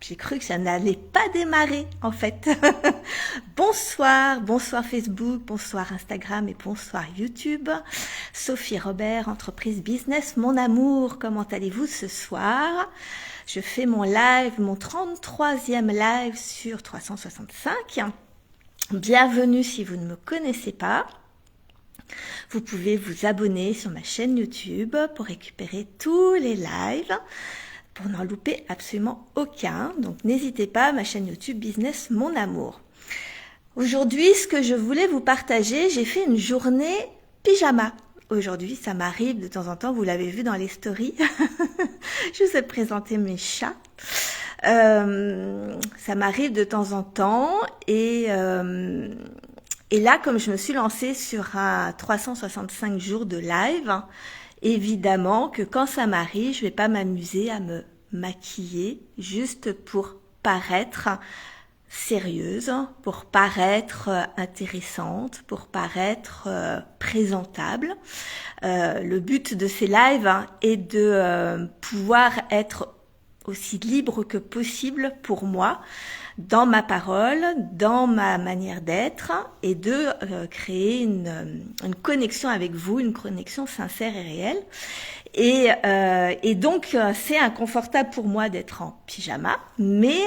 J'ai cru que ça n'allait pas démarrer, en fait. Bonsoir, bonsoir Facebook, bonsoir Instagram et bonsoir YouTube. Sophie Robert, entreprise business, mon amour. Comment allez-vous ce soir? Je fais mon live, mon 33e live sur 365. Bienvenue si vous ne me connaissez pas. Vous pouvez vous abonner sur ma chaîne YouTube pour récupérer tous les lives, pour n'en louper absolument aucun. Donc n'hésitez pas, ma chaîne YouTube Business Mon Amour. Aujourd'hui, ce que je voulais vous partager, j'ai fait une journée pyjama. Aujourd'hui, ça m'arrive de temps en temps, vous l'avez vu dans les stories, je vous ai présenté mes chats. Ça m'arrive de temps en temps et là, comme je me suis lancée sur un 365 jours de live, évidemment que quand ça m'arrive, je vais pas m'amuser à me maquiller juste pour paraître sérieuse, pour paraître intéressante, pour paraître présentable. Le but de ces lives est de pouvoir être aussi libre que possible pour moi, dans ma parole, dans ma manière d'être, et de créer une connexion avec vous, une connexion sincère et réelle. Et donc c'est inconfortable pour moi d'être en pyjama, mais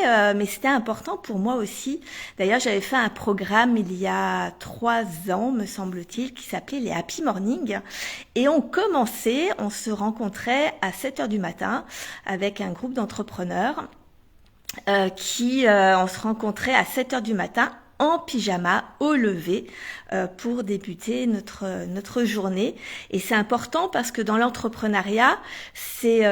c'était important pour moi aussi. D'ailleurs, j'avais fait un programme il y a 3 ans, me semble-t-il, qui s'appelait les Happy Morning, et on se rencontrait à 7h du matin avec un groupe d'entrepreneurs on se rencontrait à 7h du matin en pyjama au lever pour débuter notre journée. Et c'est important parce que dans l'entrepreneuriat, c'est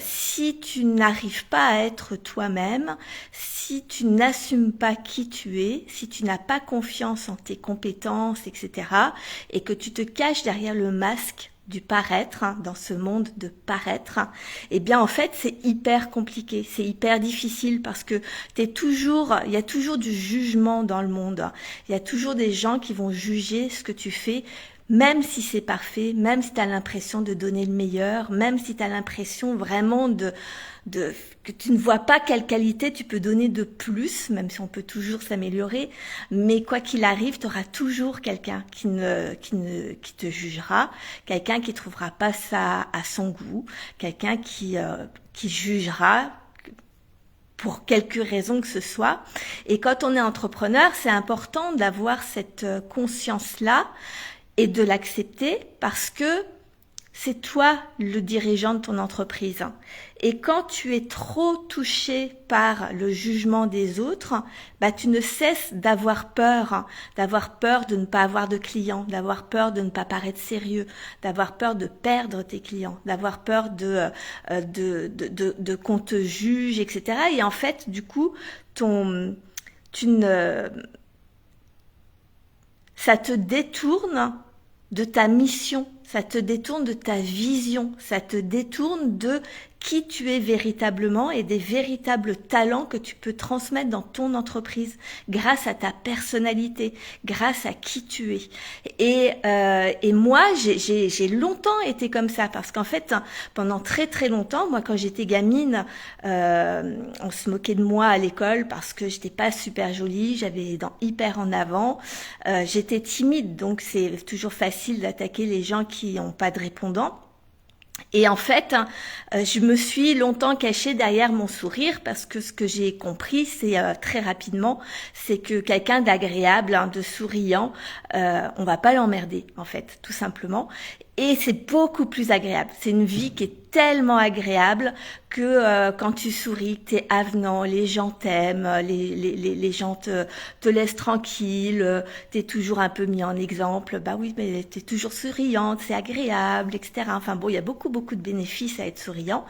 si tu n'arrives pas à être toi-même, si tu n'assumes pas qui tu es, si tu n'as pas confiance en tes compétences, etc., et que tu te caches derrière le masque du paraître, dans ce monde de paraître, eh bien en fait c'est hyper compliqué, c'est hyper difficile parce que il y a toujours du jugement dans le monde, il y a toujours des gens qui vont juger ce que tu fais, même si c'est parfait, même si tu as l'impression de donner le meilleur, même si tu as l'impression vraiment que tu ne vois pas quelle qualité tu peux donner de plus, même si on peut toujours s'améliorer, mais quoi qu'il arrive, tu auras toujours quelqu'un qui te jugera, quelqu'un qui trouvera pas ça à son goût, quelqu'un qui jugera pour quelque raison que ce soit. Et quand on est entrepreneur, c'est important d'avoir cette conscience-là et de l'accepter parce que c'est toi le dirigeant de ton entreprise. Et quand tu es trop touché par le jugement des autres, tu ne cesses d'avoir peur de ne pas avoir de clients, d'avoir peur de ne pas paraître sérieux, d'avoir peur de perdre tes clients, d'avoir peur de qu'on te juge, etc. Et en fait, du coup, ça te détourne de ta mission, ça te détourne de ta vision, ça te détourne de qui tu es véritablement et des véritables talents que tu peux transmettre dans ton entreprise grâce à ta personnalité, grâce à qui tu es. Et moi, j'ai longtemps été comme ça parce qu'en fait, pendant très très longtemps, moi quand j'étais gamine, on se moquait de moi à l'école parce que j'étais pas super jolie, j'avais les dents hyper en avant, j'étais timide, donc c'est toujours facile d'attaquer les gens qui n'ont pas de répondant. Et en fait, je me suis longtemps cachée derrière mon sourire parce que ce que j'ai compris, c'est très rapidement, c'est que quelqu'un d'agréable, de souriant, on va pas l'emmerder en fait, tout simplement. Et c'est beaucoup plus agréable. C'est une vie qui est tellement agréable que quand tu souris, t'es avenant, les gens t'aiment, les gens te laissent tranquille, t'es toujours un peu mis en exemple. Bah oui, mais t'es toujours souriante, c'est agréable, etc. Enfin bon, il y a beaucoup de bénéfices à être souriant.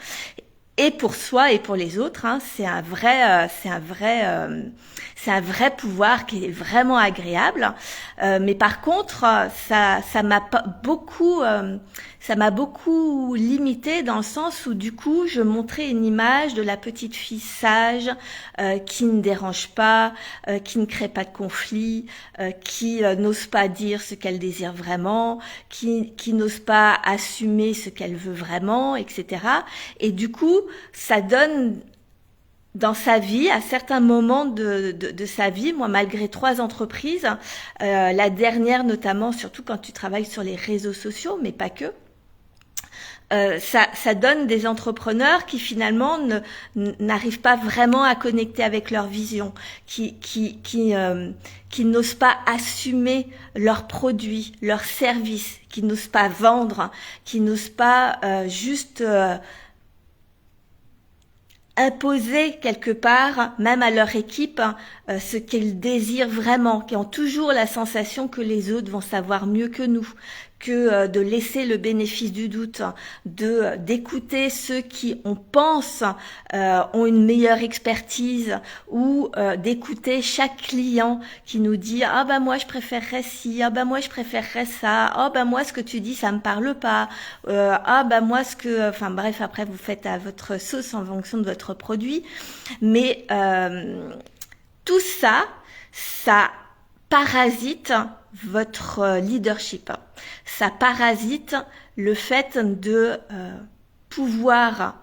Et pour soi et pour les autres, c'est un vrai pouvoir qui est vraiment agréable. Mais par contre, ça m'a beaucoup limité dans le sens où du coup, je montrais une image de la petite fille sage qui ne dérange pas, qui ne crée pas de conflit, qui n'ose pas dire ce qu'elle désire vraiment, qui n'ose pas assumer ce qu'elle veut vraiment, etc. Et du coup, ça donne dans sa vie, à certains moments de sa vie, moi malgré 3 entreprises, la dernière notamment, surtout quand tu travailles sur les réseaux sociaux, mais pas que, ça donne des entrepreneurs qui finalement n'arrivent pas vraiment à connecter avec leur vision, qui n'osent pas assumer leurs produits, leurs services, qui n'osent pas vendre, qui n'osent pas juste imposer quelque part, même à leur équipe, ce qu'ils désirent vraiment, qui ont toujours la sensation que les autres vont savoir mieux que nous, que de laisser le bénéfice du doute, d'écouter ceux qui, on pense, ont une meilleure expertise, ou d'écouter chaque client qui nous dit ah ben moi je préférerais ci, ah ben moi je préférerais ça, ah ben moi ce que tu dis ça me parle pas, ah ben moi ce que, enfin bref, après vous faites à votre sauce en fonction de votre produit, mais tout ça, ça parasite votre leadership. Ça parasite le fait de pouvoir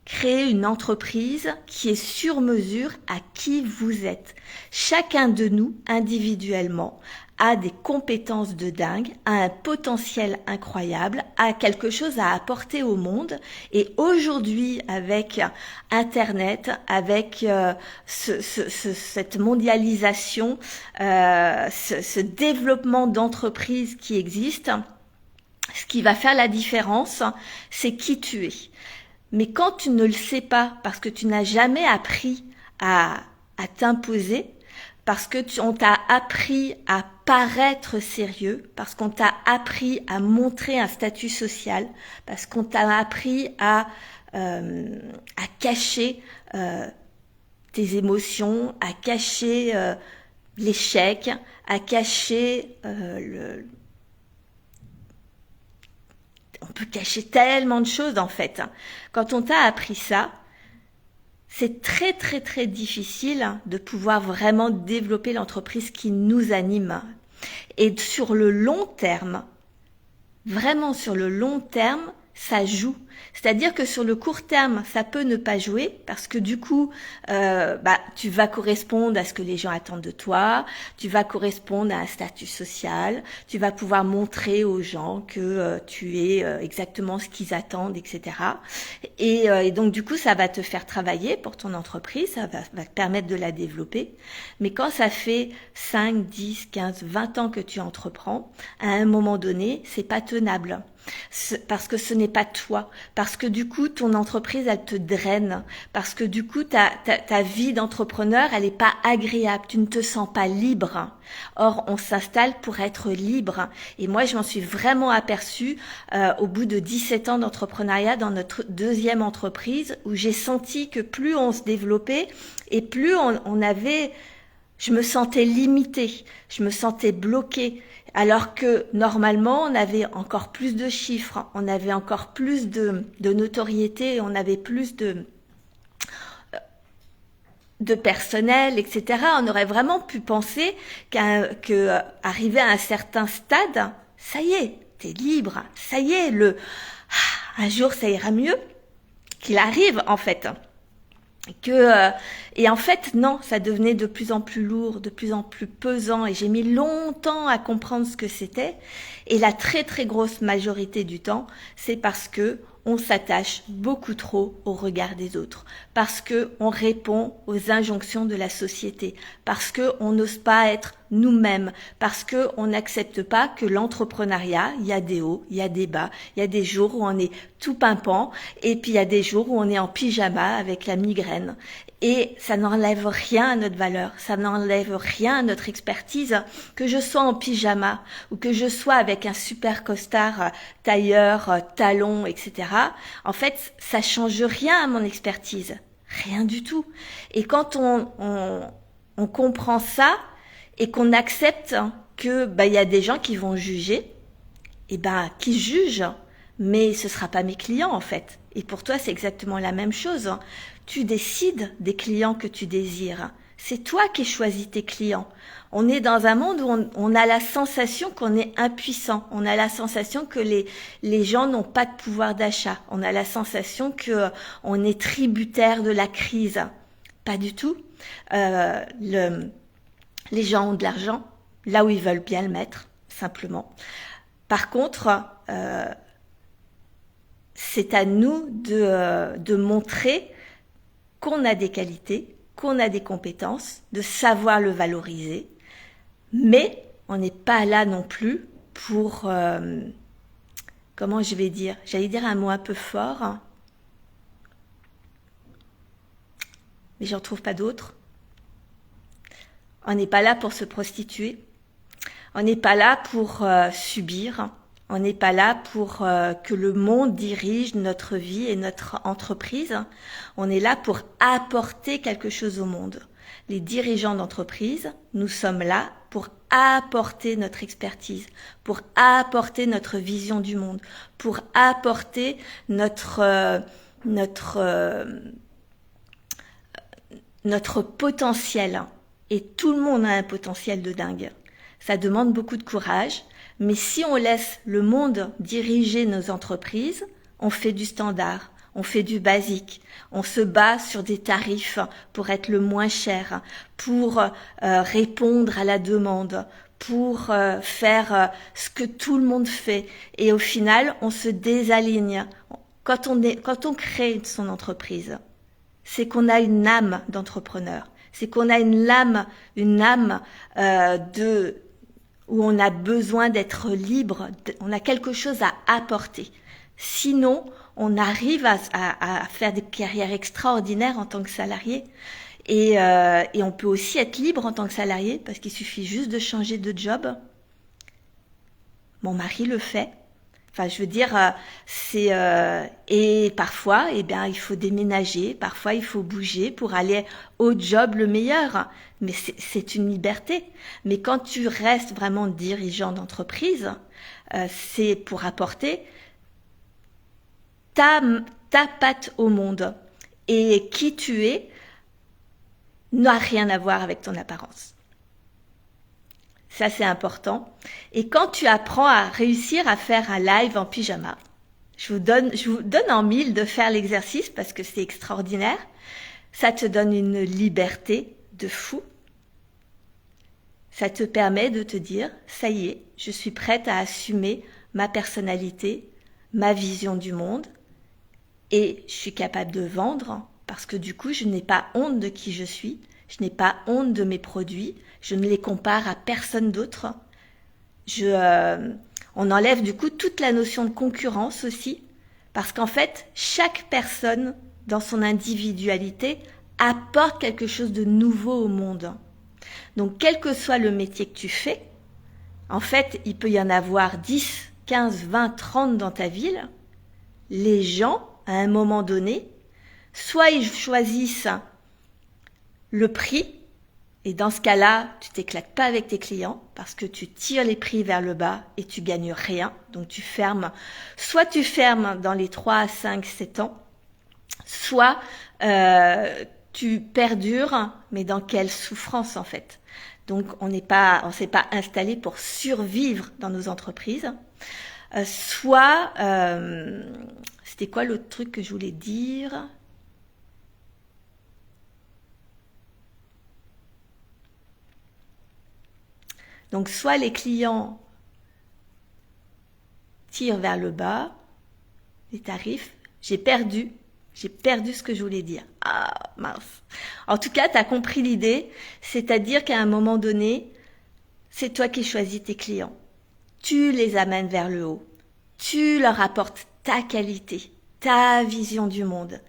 créer une entreprise qui est sur mesure à qui vous êtes. Chacun de nous, individuellement, a des compétences de dingue, a un potentiel incroyable, a quelque chose à apporter au monde. Et aujourd'hui, avec Internet, avec cette mondialisation, ce développement d'entreprises qui existe, ce qui va faire la différence, c'est qui tu es. Mais quand tu ne le sais pas, parce que tu n'as jamais appris à t'imposer, parce que on t'a appris à paraître sérieux, parce qu'on t'a appris à montrer un statut social, parce qu'on t'a appris à cacher tes émotions, à cacher l'échec, à cacher on peut cacher tellement de choses en fait. Quand on t'a appris ça, c'est très très très difficile de pouvoir vraiment développer l'entreprise qui nous anime. Et sur le long terme, vraiment sur le long terme, ça joue. C'est-à-dire que sur le court terme, ça peut ne pas jouer parce que du coup, tu vas correspondre à ce que les gens attendent de toi, tu vas correspondre à un statut social, tu vas pouvoir montrer aux gens que tu es exactement ce qu'ils attendent, etc. Et donc du coup, ça va te faire travailler pour ton entreprise, ça va te permettre de la développer. Mais quand ça fait 5, 10, 15, 20 ans que tu entreprends, à un moment donné, c'est pas tenable. Parce que ce n'est pas toi, parce que du coup ton entreprise elle te draine, parce que du coup ta vie d'entrepreneur elle est pas agréable, tu ne te sens pas libre. Or on s'installe pour être libre et moi je m'en suis vraiment aperçue au bout de 17 ans d'entrepreneuriat dans notre deuxième entreprise où j'ai senti que plus on se développait et plus on avait, je me sentais limitée, je me sentais bloquée. Alors que normalement, on avait encore plus de chiffres, on avait encore plus de notoriété, on avait plus de personnel, etc. On aurait vraiment pu penser qu'arriver à un certain stade, ça y est, t'es libre, ça y est, un jour ça ira mieux, qu'il arrive en fait. Et en fait non, ça devenait de plus en plus lourd, de plus en plus pesant et j'ai mis longtemps à comprendre ce que c'était et la très très grosse majorité du temps c'est parce que on s'attache beaucoup trop au regard des autres, parce que on répond aux injonctions de la société, parce que on n'ose pas être nous-mêmes, parce que on n'accepte pas que l'entrepreneuriat, il y a des hauts, il y a des bas, il y a des jours où on est tout pimpant et puis il y a des jours où on est en pyjama avec la migraine. Et ça n'enlève rien à notre valeur, ça n'enlève rien à notre expertise, que je sois en pyjama ou que je sois avec un super costard tailleur, talons, etc. En fait, ça change rien à mon expertise, rien du tout. Et quand on comprend ça et qu'on accepte que il y a des gens qui vont juger, et qui jugent, mais ce sera pas mes clients en fait. Et pour toi, c'est exactement la même chose. Tu décides des clients que tu désires. C'est toi qui choisis tes clients. On est dans un monde où on a la sensation qu'on est impuissant. On a la sensation que les gens n'ont pas de pouvoir d'achat. On a la sensation que on est tributaire de la crise. Pas du tout. Les gens ont de l'argent là où ils veulent bien le mettre, simplement. Par contre, c'est à nous de montrer qu'on a des qualités, qu'on a des compétences, de savoir le valoriser. Mais on n'est pas là non plus pour, comment je vais dire, j'allais dire un mot un peu fort, hein, mais j'en trouve pas d'autre. On n'est pas là pour se prostituer. On n'est pas là pour subir. On n'est pas là pour que le monde dirige notre vie et notre entreprise. On est là pour apporter quelque chose au monde. Les dirigeants d'entreprise, nous sommes là pour apporter notre expertise, pour apporter notre vision du monde, pour apporter notre potentiel. Et tout le monde a un potentiel de dingue. Ça demande beaucoup de courage, mais si on laisse le monde diriger nos entreprises, on fait du standard, on fait du basique, on se bat sur des tarifs pour être le moins cher, pour répondre à la demande, pour faire ce que tout le monde fait. Et au final, on se désaligne. Quand on crée son entreprise, c'est qu'on a une âme d'entrepreneur. C'est qu'on a une âme où on a besoin d'être libre, on a quelque chose à apporter. Sinon, on arrive à faire des carrières extraordinaires en tant que salarié. Et on peut aussi être libre en tant que salarié parce qu'il suffit juste de changer de job. Mon mari le fait. Enfin, je veux dire, et parfois, eh bien, il faut déménager, parfois il faut bouger pour aller au job le meilleur. Mais c'est une liberté. Mais quand tu restes vraiment dirigeant d'entreprise, c'est pour apporter ta patte au monde. Et qui tu es n'a rien à voir avec ton apparence. Ça, c'est important. Et quand tu apprends à réussir à faire un live en pyjama, je vous donne en mille de faire l'exercice parce que c'est extraordinaire. Ça te donne une liberté de fou. Ça te permet de te dire, ça y est, je suis prête à assumer ma personnalité, ma vision du monde et je suis capable de vendre parce que du coup, je n'ai pas honte de qui je suis. Je n'ai pas honte de mes produits, je ne les compare à personne d'autre. On enlève du coup toute la notion de concurrence aussi, parce qu'en fait, chaque personne, dans son individualité, apporte quelque chose de nouveau au monde. Donc, quel que soit le métier que tu fais, en fait, il peut y en avoir 10, 15, 20, 30 dans ta ville. Les gens, à un moment donné, soit ils choisissent le prix, et dans ce cas-là, tu t'éclates pas avec tes clients parce que tu tires les prix vers le bas et tu gagnes rien. Donc tu fermes. Soit tu fermes dans les 3 à 5, 7 ans, soit tu perdures, mais dans quelle souffrance en fait. Donc on s'est pas installé pour survivre dans nos entreprises. Soit, c'était quoi l'autre truc que je voulais dire ? Donc, soit les clients tirent vers le bas, les tarifs, j'ai perdu ce que je voulais dire. Ah, mince. En tout cas, tu as compris l'idée, c'est-à-dire qu'à un moment donné, c'est toi qui choisis tes clients. Tu les amènes vers le haut. Tu leur apportes ta qualité, ta vision du monde.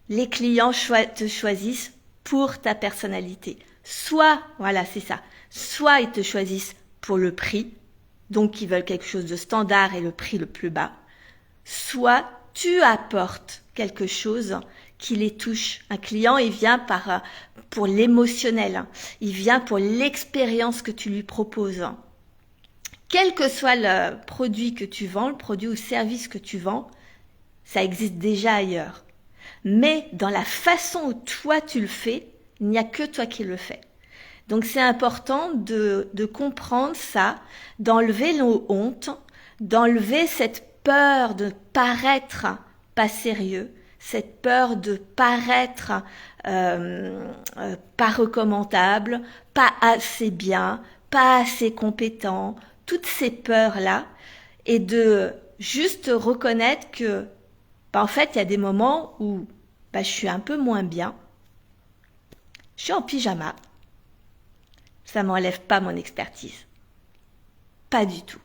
Les clients te choisissent pour ta personnalité. Soit, voilà, c'est ça. Soit ils te choisissent pour le prix, donc ils veulent quelque chose de standard et le prix le plus bas. Soit tu apportes quelque chose qui les touche. Un client, il vient pour l'émotionnel. Il vient pour l'expérience que tu lui proposes. Quel que soit le produit que tu vends, le produit ou service que tu vends, ça existe déjà ailleurs. Mais dans la façon où toi tu le fais, Il n'y a que toi qui le fais. Donc c'est important de comprendre ça, d'enlever nos hontes, d'enlever cette peur de paraître pas sérieux, cette peur de paraître pas recommandable, pas assez bien, pas assez compétent, toutes ces peurs-là, et de juste reconnaître que, en fait, il y a des moments où je suis un peu moins bien, je suis en pyjama, ça m'enlève pas mon expertise. Pas du tout.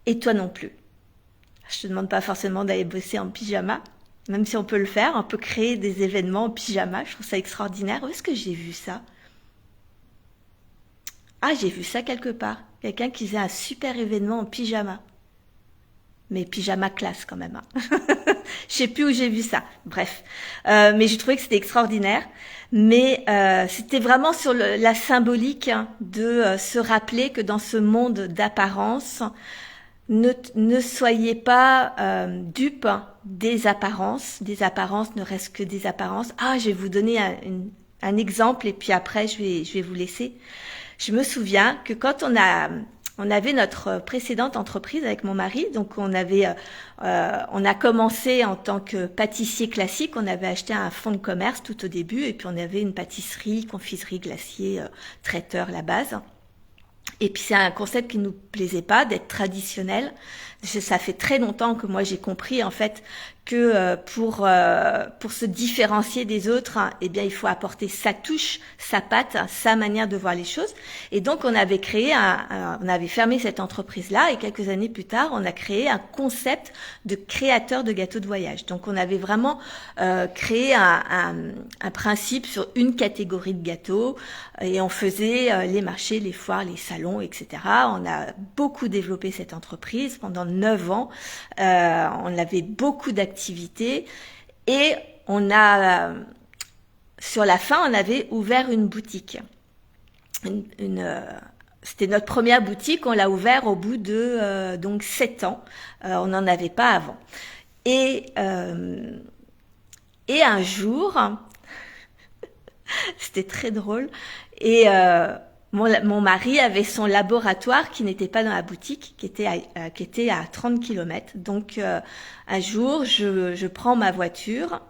Et toi non plus. Je te demande pas forcément d'aller bosser en pyjama, même si on peut le faire, on peut créer des événements en pyjama, je trouve ça extraordinaire. Où est-ce que j'ai vu ça? Ah, j'ai vu ça quelque part. Quelqu'un qui faisait un super événement en pyjama. Mais pyjama classe quand même. Je sais plus où j'ai vu ça. Bref, mais j'ai trouvé que c'était extraordinaire. Mais c'était vraiment sur la symbolique de se rappeler que dans ce monde d'apparence, ne soyez pas dupes des apparences. Des apparences ne restent que des apparences. Ah, je vais vous donner un exemple et puis après je vais vous laisser. Je me souviens que quand on avait notre précédente entreprise avec mon mari, donc on a commencé en tant que pâtissier classique, on avait acheté un fonds de commerce tout au début et puis on avait une pâtisserie, confiserie, glacier, traiteur, la base. Et puis c'est un concept qui nous plaisait pas, d'être traditionnel. Ça fait très longtemps que moi j'ai compris en fait que pour se différencier des autres, eh bien il faut apporter sa touche, sa patte, sa manière de voir les choses. Et donc on avait créé on avait fermé cette entreprise-là et quelques années plus tard, on a créé un concept de créateur de gâteaux de voyage. Donc on avait vraiment créé un principe sur une catégorie de gâteaux et on faisait les marchés, les foires, les salons, etc. On a beaucoup développé cette entreprise pendant 9 ans. On avait beaucoup d'activités et sur la fin, on avait ouvert une boutique. C'était notre première boutique, on l'a ouvert au bout de 7 ans. On n'en avait pas avant. Et un jour, c'était très drôle, et mon mari avait son laboratoire qui n'était pas dans la boutique, qui était à 30 km. Donc un jour, je prends ma voiture,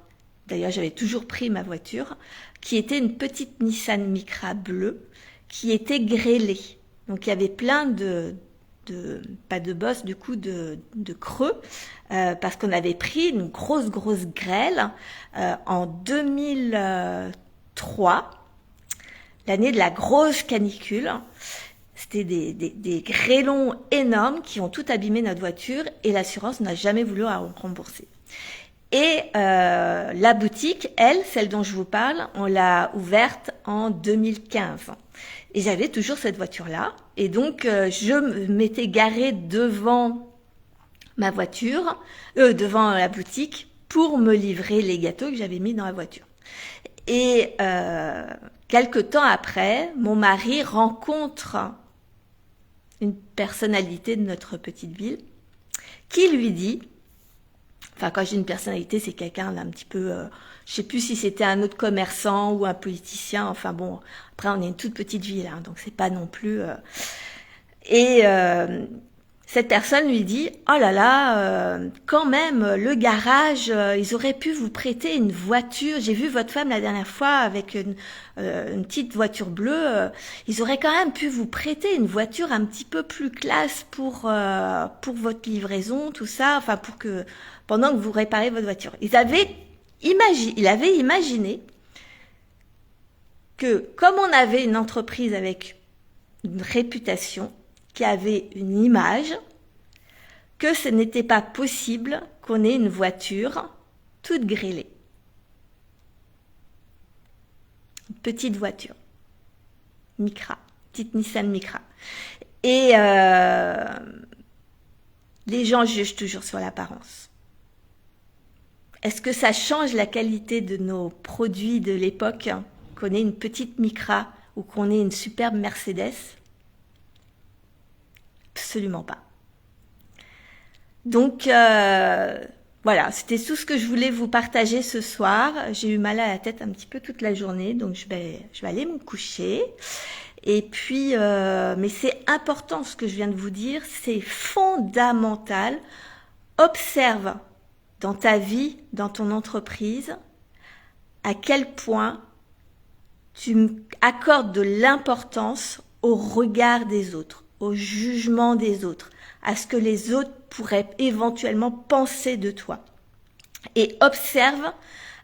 d'ailleurs j'avais toujours pris ma voiture, qui était une petite Nissan Micra bleue, qui était grêlée. Donc il y avait plein pas de bosses, du coup de creux, parce qu'on avait pris une grosse grêle en 2003, l'année de la grosse canicule. C'était des grêlons énormes qui ont tout abîmé notre voiture et l'assurance n'a jamais voulu la rembourser. Et la boutique, celle dont je vous parle, on l'a ouverte en 2015. Et j'avais toujours cette voiture-là. Et donc, je m'étais garée devant ma voiture, devant la boutique, pour me livrer les gâteaux que j'avais mis dans la voiture. Et quelque temps après, mon mari rencontre une personnalité de notre petite ville qui lui dit, enfin quand je dis une personnalité, c'est quelqu'un d'un petit peu, je sais plus si c'était un autre commerçant ou un politicien, enfin bon, après on est une toute petite ville, hein, donc c'est pas non plus... cette personne lui dit « Oh là là, quand même, le garage, ils auraient pu vous prêter une voiture. J'ai vu votre femme la dernière fois avec une petite voiture bleue. Ils auraient quand même pu vous prêter une voiture un petit peu plus classe pour votre livraison, tout ça, enfin pendant que vous réparez votre voiture. » Il avait imaginé que comme on avait une entreprise avec une réputation, qui avait une image, que ce n'était pas possible qu'on ait une voiture toute grêlée. Une petite voiture. Micra. Petite Nissan Micra. Et les gens jugent toujours sur l'apparence. Est-ce que ça change la qualité de nos produits de l'époque, qu'on ait une petite Micra ou qu'on ait une superbe Mercedes ? Absolument pas. Donc, Voilà, c'était tout ce que je voulais vous partager ce soir. J'ai eu mal à la tête un petit peu toute la journée, donc je vais aller me coucher. Et puis, mais c'est important ce que je viens de vous dire, c'est fondamental. Observe dans ta vie, dans ton entreprise, à quel point tu accordes de l'importance au regard des autres, au jugement des autres, à ce que les autres pourraient éventuellement penser de toi. Et observe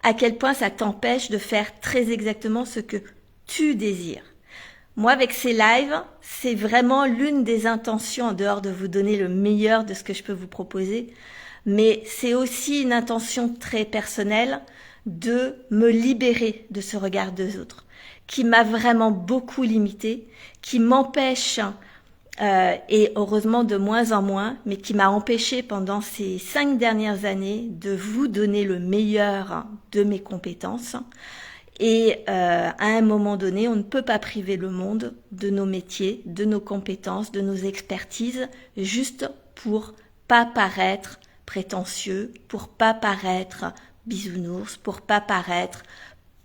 à quel point ça t'empêche de faire très exactement ce que tu désires. Moi, avec ces lives, c'est vraiment l'une des intentions, en dehors de vous donner le meilleur de ce que je peux vous proposer, mais c'est aussi une intention très personnelle de me libérer de ce regard des autres, qui m'a vraiment beaucoup limitée, qui m'empêche, et heureusement de moins en moins, mais qui m'a empêché pendant ces 5 dernières années de vous donner le meilleur de mes compétences. Et à un moment donné, on ne peut pas priver le monde de nos métiers, de nos compétences, de nos expertises, juste pour pas paraître prétentieux, pour pas paraître bisounours, pour pas paraître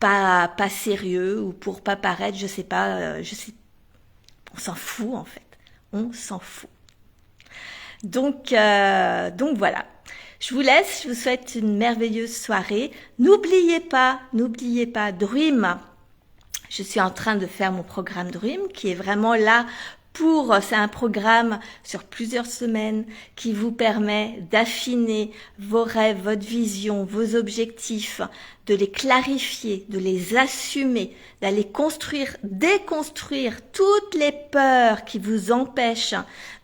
pas sérieux, ou pour pas paraître, je sais pas, on s'en fout en fait. On s'en fout. Donc voilà. Je vous laisse, je vous souhaite une merveilleuse soirée. N'oubliez pas, Dream. Je suis en train de faire mon programme Dream qui est vraiment là c'est un programme sur plusieurs semaines qui vous permet d'affiner vos rêves, votre vision, vos objectifs, de les clarifier, de les assumer, d'aller déconstruire toutes les peurs qui vous empêchent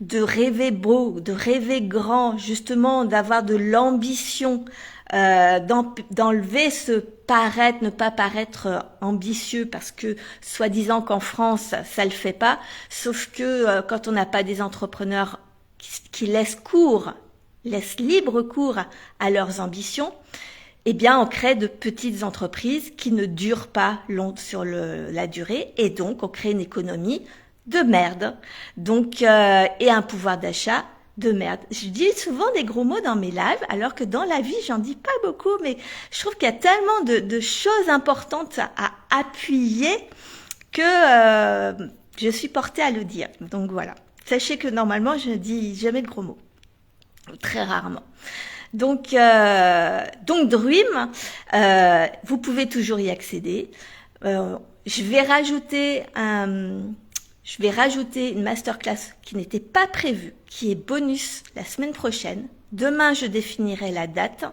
de rêver beau, de rêver grand, justement d'avoir de l'ambition, d'enlever ce ne pas paraître ambitieux parce que soi-disant qu'en France ça le fait pas, sauf que quand on n'a pas des entrepreneurs qui laissent libre cours à leurs ambitions, eh bien on crée de petites entreprises qui ne durent pas sur la durée, et donc on crée une économie de merde, donc et un pouvoir d'achat de merde. Je dis souvent des gros mots dans mes lives, alors que dans la vie, j'en dis pas beaucoup, mais je trouve qu'il y a tellement de choses importantes à appuyer que je suis portée à le dire. Donc voilà. Sachez que normalement, je ne dis jamais de gros mots. Très rarement. Donc Dream, vous pouvez toujours y accéder. Je vais rajouter une masterclass qui n'était pas prévue, qui est bonus la semaine prochaine. Demain, je définirai la date,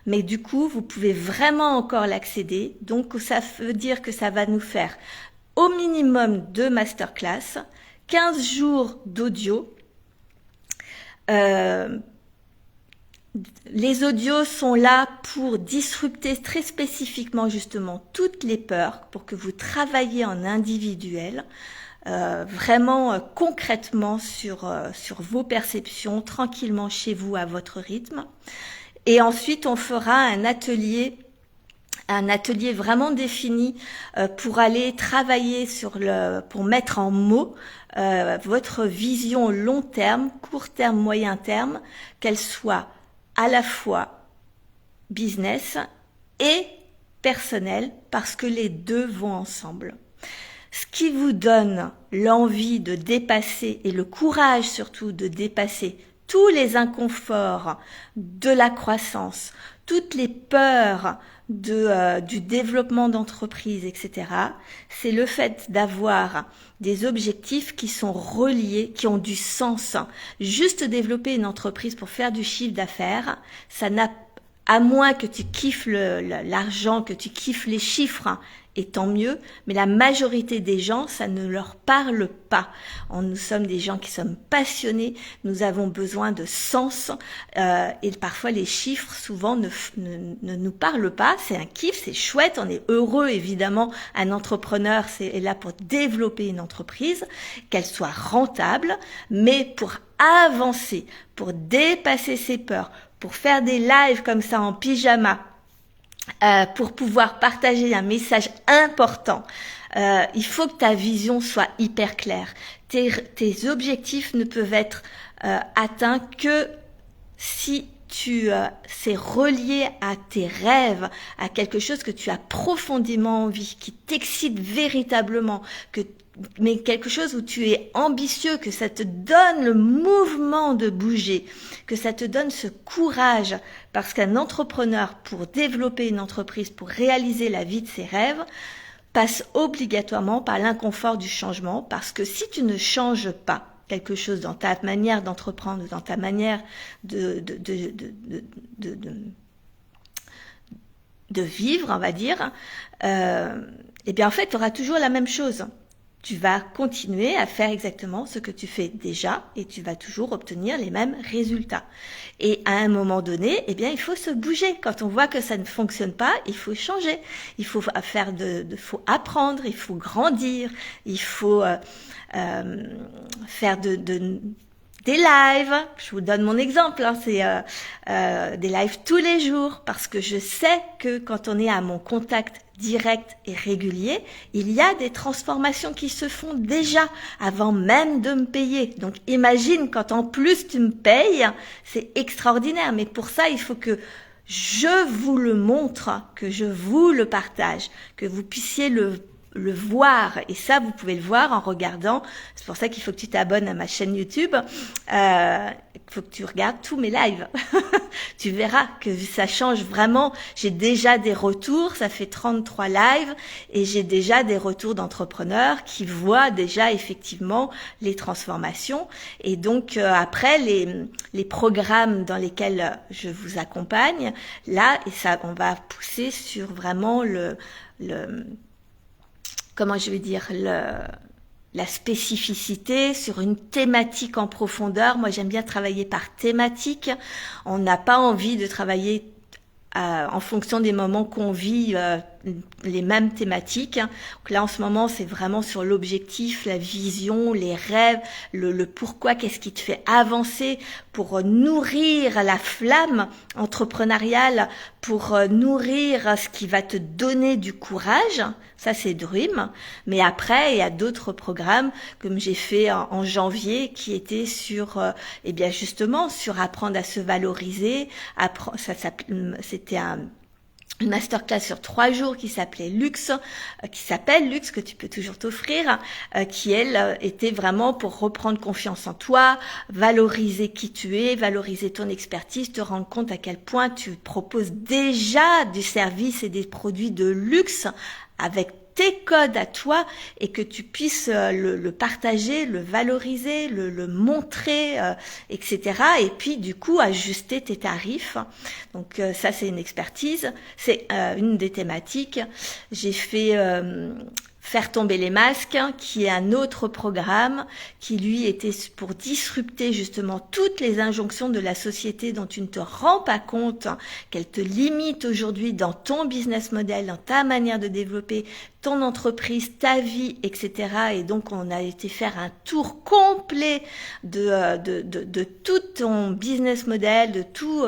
mais du coup, vous pouvez vraiment encore l'accéder. Donc, ça veut dire que ça va nous faire au minimum 2 masterclass, 15 jours d'audio. Les audios sont là pour disrupter très spécifiquement justement toutes les peurs, pour que vous travailliez en individuel. Vraiment concrètement sur vos perceptions, tranquillement chez vous à votre rythme. Et ensuite, on fera un atelier vraiment défini pour aller travailler pour mettre en mots votre vision long terme, court terme, moyen terme, qu'elle soit à la fois business et personnelle, parce que les deux vont ensemble. Ce qui vous donne l'envie de dépasser, et le courage surtout de dépasser tous les inconforts de la croissance, toutes les peurs du développement d'entreprise, etc., c'est le fait d'avoir des objectifs qui sont reliés, qui ont du sens. Juste développer une entreprise pour faire du chiffre d'affaires, ça n'a, à moins que tu kiffes l'argent, que tu kiffes les chiffres, et tant mieux, mais la majorité des gens, ça ne leur parle pas. Nous sommes des gens qui sommes passionnés, nous avons besoin de sens, et parfois les chiffres, souvent, ne nous parlent pas. C'est un kiff, c'est chouette, on est heureux, évidemment. Un entrepreneur est là pour développer une entreprise, qu'elle soit rentable, mais pour avancer, pour dépasser ses peurs, pour faire des lives comme ça en pyjama, pour pouvoir partager un message important, il faut que ta vision soit hyper claire. Tes objectifs ne peuvent être atteints que si c'est relié à tes rêves, à quelque chose que tu as profondément envie, qui t'excite véritablement, mais quelque chose où tu es ambitieux, que ça te donne le mouvement de bouger, que ça te donne ce courage, parce qu'un entrepreneur, pour développer une entreprise, pour réaliser la vie de ses rêves, passe obligatoirement par l'inconfort du changement, parce que si tu ne changes pas quelque chose dans ta manière d'entreprendre, dans ta manière de vivre, on va dire, eh bien en fait, tu auras toujours la même chose. Tu vas continuer à faire exactement ce que tu fais déjà et tu vas toujours obtenir les mêmes résultats. Et à un moment donné, eh bien, il faut se bouger. Quand on voit que ça ne fonctionne pas, il faut changer. Il faut faut apprendre, il faut grandir, il faut faire des lives. Je vous donne mon exemple, hein, c'est des lives tous les jours, parce que je sais que quand on est à mon contact direct et régulier, il y a des transformations qui se font déjà avant même de me payer. Donc imagine quand en plus tu me payes, c'est extraordinaire. Mais pour ça, il faut que je vous le montre, que je vous le partage, que vous puissiez le voir, et ça vous pouvez le voir en regardant. C'est pour ça qu'il faut que tu t'abonnes à ma chaîne YouTube, il faut que tu regardes tous mes lives. Tu verras que ça change vraiment. J'ai déjà des retours, ça fait 33 lives et j'ai déjà des retours d'entrepreneurs qui voient déjà effectivement les transformations. Et donc après les programmes dans lesquels je vous accompagne, là, et ça, on va pousser sur vraiment comment je vais dire, la spécificité, sur une thématique en profondeur. Moi, j'aime bien travailler par thématique. On n'a pas envie de travailler en fonction des moments qu'on vit, les mêmes thématiques. Donc là, en ce moment, c'est vraiment sur l'objectif, la vision, les rêves, le pourquoi, qu'est-ce qui te fait avancer, pour nourrir la flamme entrepreneuriale, pour nourrir ce qui va te donner du courage. Ça, c'est Dream. Mais après, il y a d'autres programmes, comme j'ai fait en janvier, qui étaient sur, eh bien justement, sur apprendre à se valoriser. C'était une masterclass sur 3 jours qui s'appelait Luxe, que tu peux toujours t'offrir, qui elle était vraiment pour reprendre confiance en toi, valoriser qui tu es, valoriser ton expertise, te rendre compte à quel point tu proposes déjà du service et des produits de luxe avec tes codes à toi, et que tu puisses le partager, le valoriser, le montrer, etc. Et puis du coup ajuster tes tarifs. Donc ça, c'est une expertise, c'est une des thématiques. J'ai fait Faire tomber les masques, qui est un autre programme qui lui était pour disrupter justement toutes les injonctions de la société dont tu ne te rends pas compte, qu'elles te limitent aujourd'hui dans ton business model, dans ta manière de développer ton entreprise, ta vie, etc. Et donc on a été faire un tour complet de tout ton business model, de tout,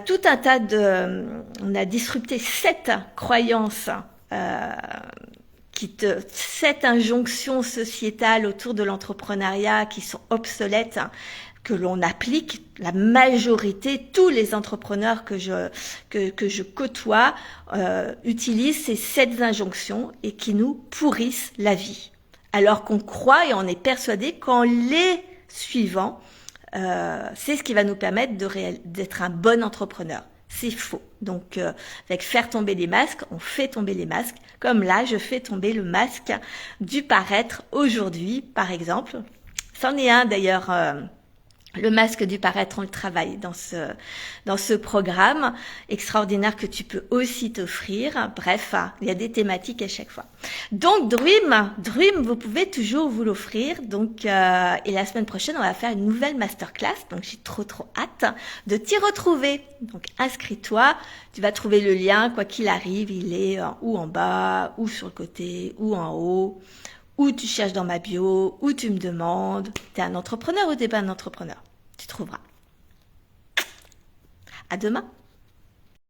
tout un tas on a disrupté 7 croyances, cette injonction sociétale autour de l'entrepreneuriat qui sont obsolètes, que l'on applique, la majorité, tous les entrepreneurs que je côtoie utilisent ces 7 injonctions et qui nous pourrissent la vie. Alors qu'on croit et on est persuadé qu'en les suivant, c'est ce qui va nous permettre d'être un bon entrepreneur. C'est faux. Donc, avec faire tomber les masques, on fait tomber les masques. Comme là, je fais tomber le masque du paraître aujourd'hui, par exemple. C'en est un d'ailleurs, le masque du paraître, on le travaille dans ce programme extraordinaire que tu peux aussi t'offrir. Bref, il y a des thématiques à chaque fois. Donc Dream, vous pouvez toujours vous l'offrir. Donc et la semaine prochaine, on va faire une nouvelle masterclass. Donc j'ai trop hâte de t'y retrouver. Donc inscris-toi, tu vas trouver le lien quoi qu'il arrive, il est ou en bas, ou sur le côté, ou en haut. Ou tu cherches dans ma bio, ou tu me demandes, t'es un entrepreneur ou t'es pas un entrepreneur? Tu trouveras. À demain.